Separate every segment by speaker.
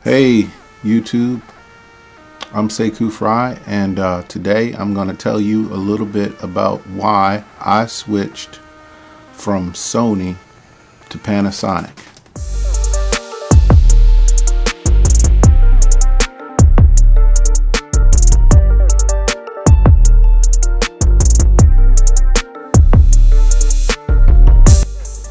Speaker 1: Hey YouTube, I'm Sekou Fry, and today I'm going to tell you a little bit about why I switched from Sony to Panasonic.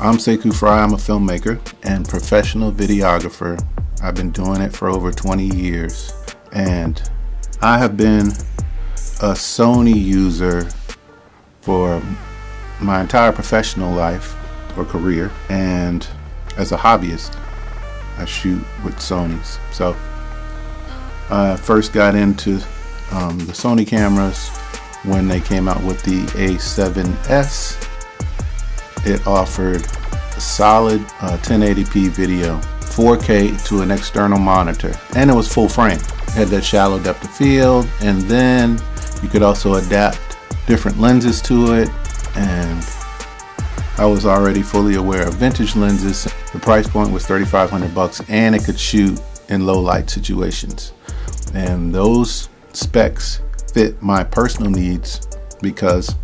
Speaker 1: I'm Sekou Fry. I'm a filmmaker and professional videographer. I've been doing it for over 20 years, and I have been a Sony user for my entire professional life or career, and as a hobbyist I shoot with Sonys. So I first got into the Sony cameras when they came out with the A7S. It offered a solid 1080p video, 4K to an external monitor, and it was full frame. It had that shallow depth of field, and then you could also adapt different lenses to it. And I was already fully aware of vintage lenses. The price point was $3,500, and it could shoot in low light situations. And those specs fit my personal needs because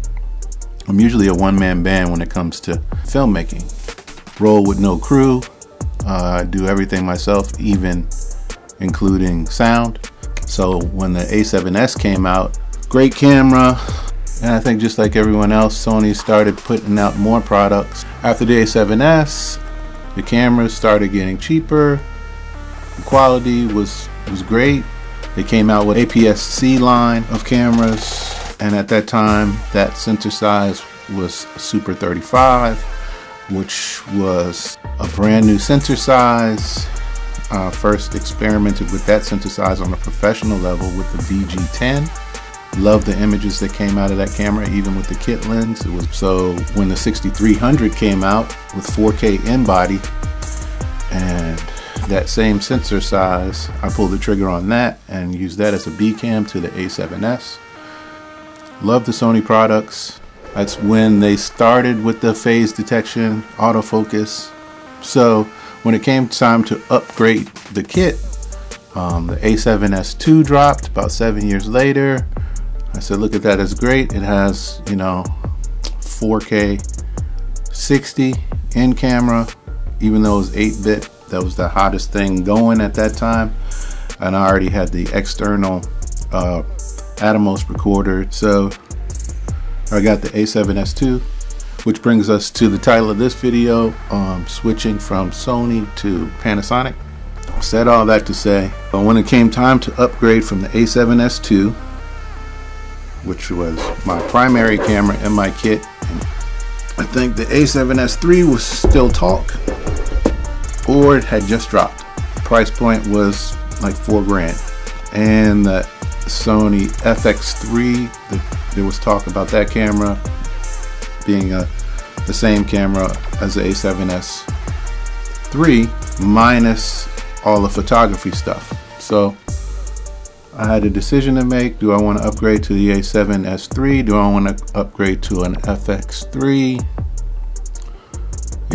Speaker 1: I'm usually a one-man band when it comes to filmmaking. Roll with no crew. I do everything myself, even including sound. So when the A7S came out, great camera, and I think just like everyone else, Sony started putting out more products. After the A7S, the cameras started getting cheaper. The quality was great. They came out with APS-C line of cameras, and at that time that sensor size was Super 35, which was a brand new sensor size. First experimented with that sensor size on a professional level with the VG10. Loved the images that came out of that camera, even with the kit lens. It was so when the 6300 came out with 4K in-body and that same sensor size, I pulled the trigger on that and used that as a B cam to the A7S. Love the Sony products. That's when they started with the phase detection, autofocus. So when it came time to upgrade the kit, the A7S II dropped about 7 years later. I said, look at that, it's great. It has, 4K 60 in camera, even though it was 8-bit. That was the hottest thing going at that time. And I already had the external Atomos recorder. So I got the A7S II, which brings us to the title of this video, switching from Sony to Panasonic. Said all that to say, when it came time to upgrade from the A7S II, which was my primary camera in my kit, and I think the A7S III was still talk, or it had just dropped. The price point was like $4,000, and the Sony FX3, there was talk about that camera being the same camera as the A7S III minus all the photography stuff. So I had a decision to make. Do I want to upgrade to the A7S III? Do I want to upgrade to an FX3?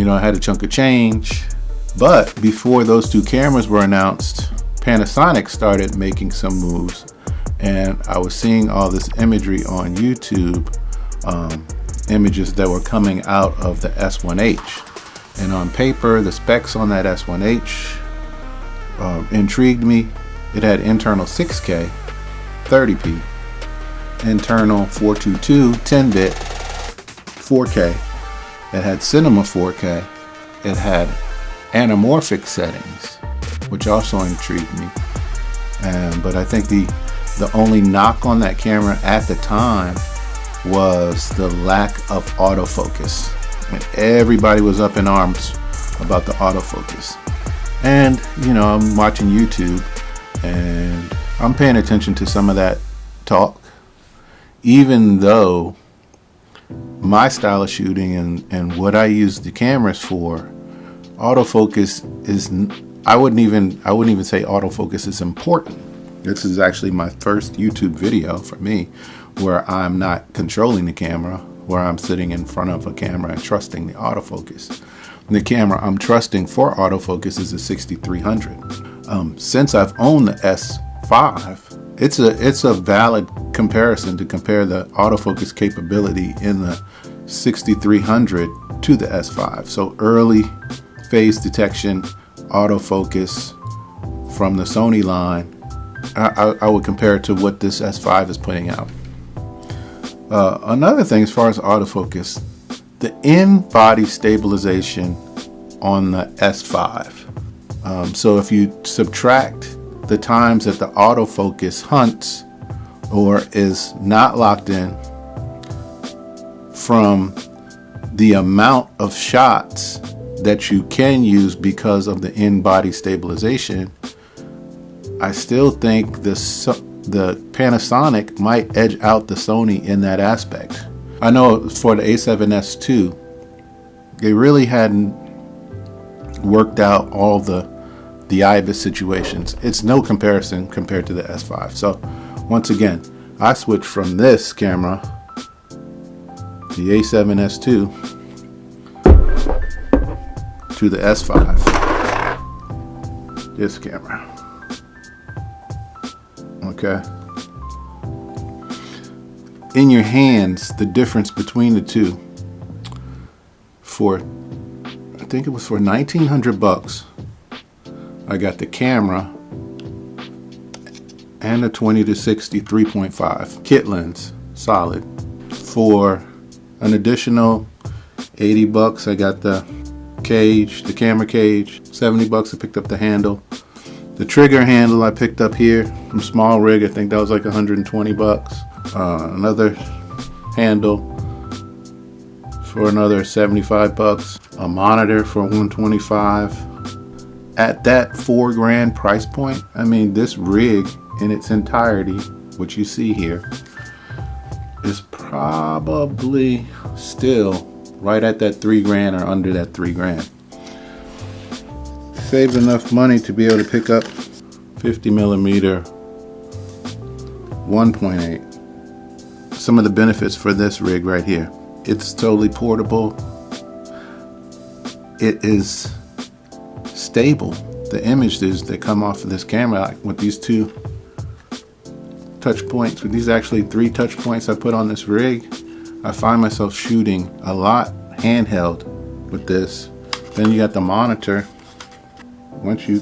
Speaker 1: I had a chunk of change. But before those two cameras were announced, Panasonic started making some moves, and I was seeing all this imagery on YouTube, images that were coming out of the S1H. And on paper, the specs on that S1H intrigued me. It had internal 6K 30p, internal 422 10-bit 4K. It had cinema 4K. It had anamorphic settings, which also intrigued me. But I think the only knock on that camera at the time was the lack of autofocus. And everybody was up in arms about the autofocus. And I'm watching YouTube and I'm paying attention to some of that talk, even though my style of shooting and what I use the cameras for, autofocus is, I wouldn't even say autofocus is important. This is actually my first YouTube video for me where I'm not controlling the camera, where I'm sitting in front of a camera and trusting the autofocus. The camera I'm trusting for autofocus is a 6300. Since I've owned the S5, it's a valid comparison to compare the autofocus capability in the 6300 to the S5. So early phase detection, autofocus from the Sony line, I would compare it to what this S5 is putting out. Another thing, as far as autofocus, the in-body stabilization on the S5. So if you subtract the times that the autofocus hunts or is not locked in from the amount of shots that you can use because of the in-body stabilization, I still think the Panasonic might edge out the Sony in that aspect. I know for the A7S2, they really hadn't worked out all the IBIS situations. It's no comparison compared to the S5. So once again, I switched from this camera, the A7S2, to the S5, this camera. Okay. In your hands, the difference between the two, I think it was for $1,900, I got the camera and a 20-60 3.5 kit lens, solid. For an additional $80, I got the cage, the camera cage. $70, I picked up the handle. The trigger handle I picked up here from Small Rig. I think that was like $120. Another handle for another $75. A monitor for $125. At that $4,000 price point, I mean, this rig in its entirety, what you see here, is probably still right at that $3,000 or under that $3,000. Saved enough money to be able to pick up 50mm 1.8. Some of the benefits for this rig right here: it's totally portable, it is stable. The images that come off of this camera, like with these two touch points, with these actually 3 touch points I put on this rig, I find myself shooting a lot handheld with this. Then you got the monitor. Once you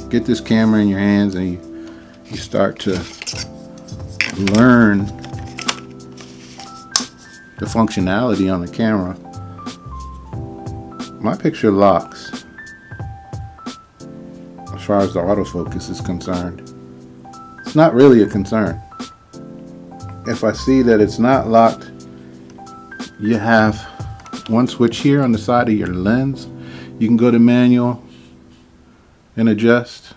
Speaker 1: get this camera in your hands and you start to learn the functionality on the camera, my picture locks as far as the autofocus is concerned. It's not really a concern. If I see that it's not locked, you have one switch here on the side of your lens. You can go to manual and adjust.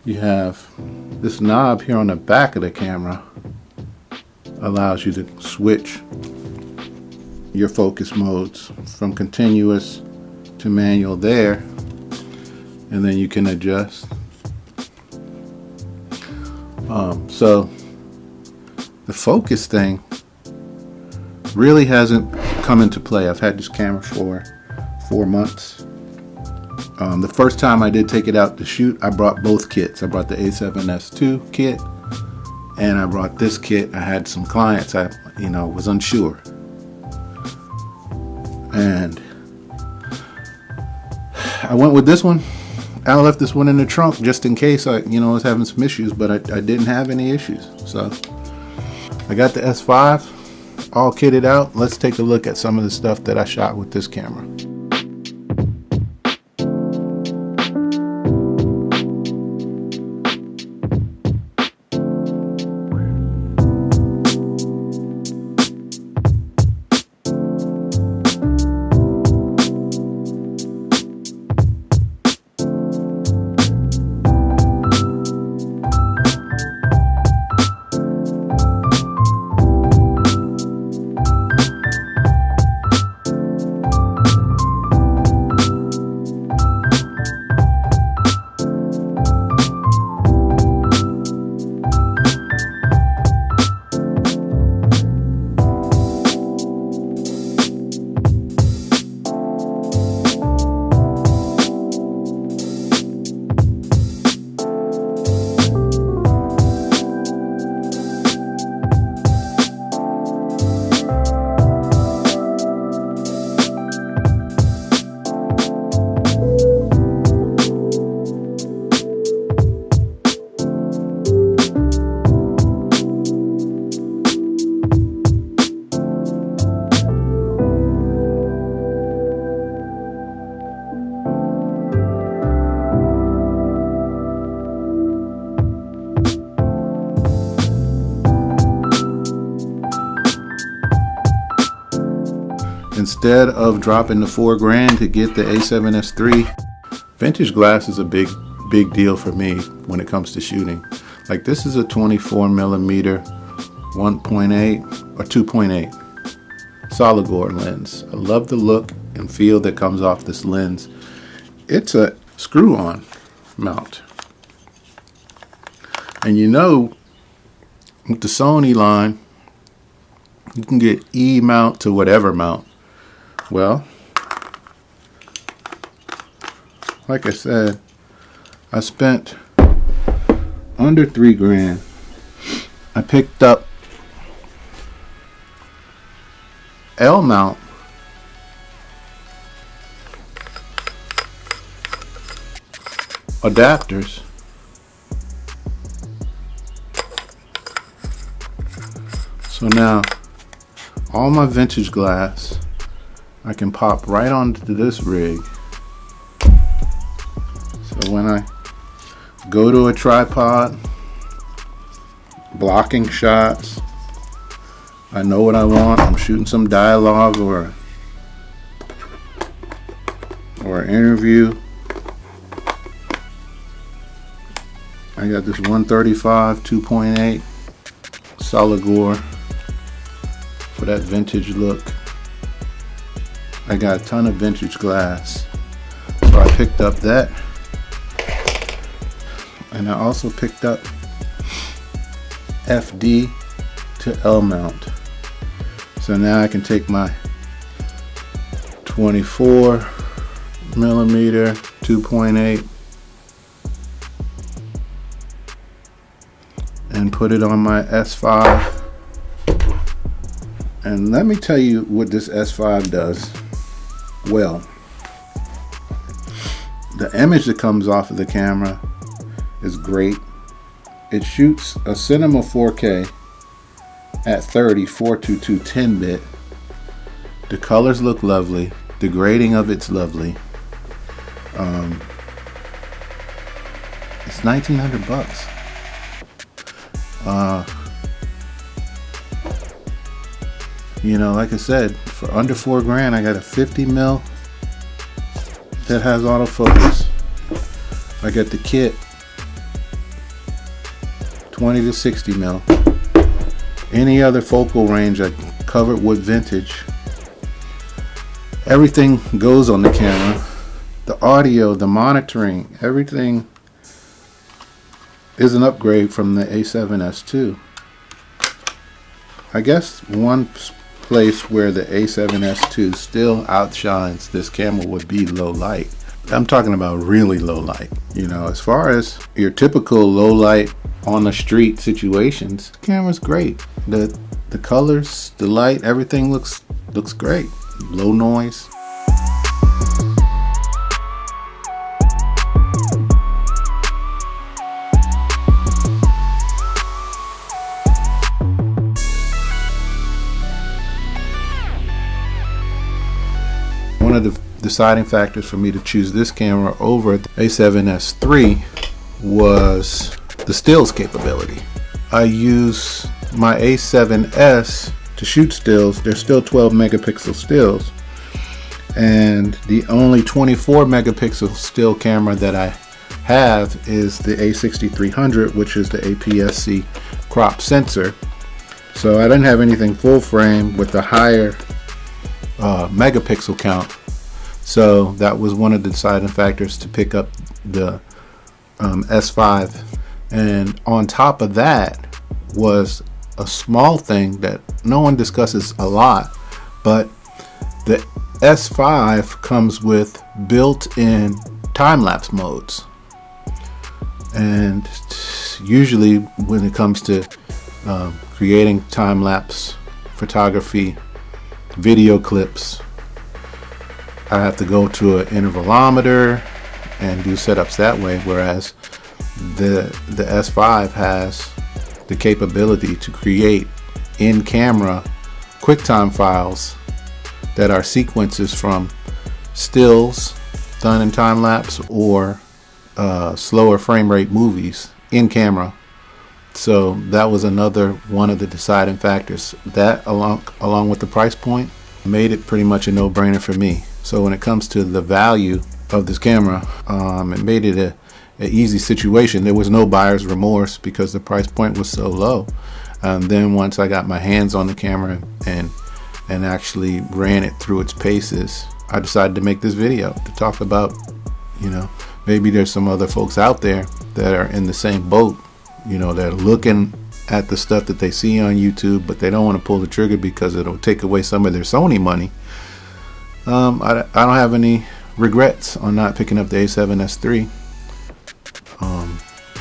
Speaker 1: You have this knob here on the back of the camera, allows you to switch your focus modes from continuous to manual there, and then you can adjust. So the focus thing really hasn't come into play. I've had this camera for 4 months. The first time I did take it out to shoot, I brought both kits. I brought the A7S2 kit and I brought this kit. I had some clients I was unsure, and I went with this one. I left this one in the trunk just in case I was having some issues, but I didn't have any issues. So I got the S5 all kitted out. Let's take a look at some of the stuff that I shot with this camera. instead of dropping the $4,000 to get the A7S III, vintage glass is a big deal for me when it comes to shooting. Like, this is a 24 millimeter 1.8 or 2.8 Soligor lens. I love the look and feel that comes off this lens. It's a screw-on mount. And you know, with the Sony line, you can get E mount to whatever mount. Well, like I said, I spent under $3,000. I picked up L mount adapters. So now all my vintage glass I can pop right onto this rig. So when I go to a tripod, blocking shots, I know what I want. I'm shooting some dialogue or an interview. I got this 135 2.8 Soligor for that vintage look. I got a ton of vintage glass, so I picked up that, and I also picked up FD to L mount. So now I can take my 24 millimeter 2.8 and put it on my S5. And let me tell you what this S5 does well. The image that comes off of the camera is great. It shoots a cinema 4K at 30 422 10-bit. The colors look lovely. The grading of it's lovely. It's $1,900. You know, like I said, for under $4,000, I got a 50 mil that has autofocus. I got the kit 20 to 60 mil. Any other focal range I covered with vintage. Everything goes on the camera. The audio, the monitoring, everything is an upgrade from the A7S II. I guess one place where the A7S II still outshines this camera would be low light. I'm talking about really low light. You know, as far as your typical low light on the street situations, the camera's great. The colors, the light, everything looks great. Low noise. One of the deciding factors for me to choose this camera over the A7S III was the stills capability. I use my A7S to shoot stills. They're still 12 megapixel stills, and the only 24 megapixel still camera that I have is the A6300, which is the APS-C crop sensor. So I didn't have anything full frame with the higher megapixel count. So that was one of the deciding factors to pick up the S5. And on top of that was a small thing that no one discusses a lot, but the S5 comes with built-in time-lapse modes. And usually when it comes to creating time-lapse photography, video clips, I have to go to an intervalometer and do setups that way, whereas the S5 has the capability to create in-camera QuickTime files that are sequences from stills done in time-lapse or slower frame rate movies in camera. So that was another one of the deciding factors. That along with the price point, made it pretty much a no-brainer for me. So when it comes to the value of this camera, it made it an easy situation. There was no buyer's remorse because the price point was so low. Then once I got my hands on the camera and actually ran it through its paces, I decided to make this video to talk about, maybe there's some other folks out there that are in the same boat, that are looking at the stuff that they see on YouTube, but they don't want to pull the trigger because it'll take away some of their Sony money. I don't have any regrets on not picking up the A7S III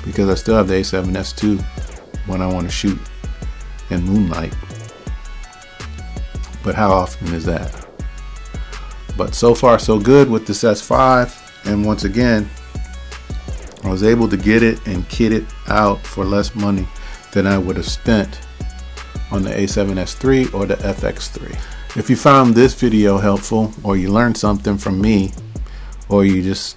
Speaker 1: because I still have the A7S II when I want to shoot in moonlight. But how often is that? But so far so good with this S5, and once again I was able to get it and kit it out for less money than I would have spent on the A7S III or the FX3. If you found this video helpful, or you learned something from me, or you just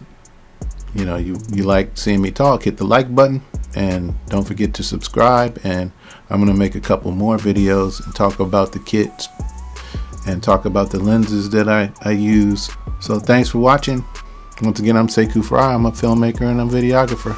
Speaker 1: you like seeing me talk, hit the like button and don't forget to subscribe. And I'm gonna make a couple more videos and talk about the kits and talk about the lenses that I use. So thanks for watching. Once again, I'm Sekou Fry. I'm a filmmaker and a videographer.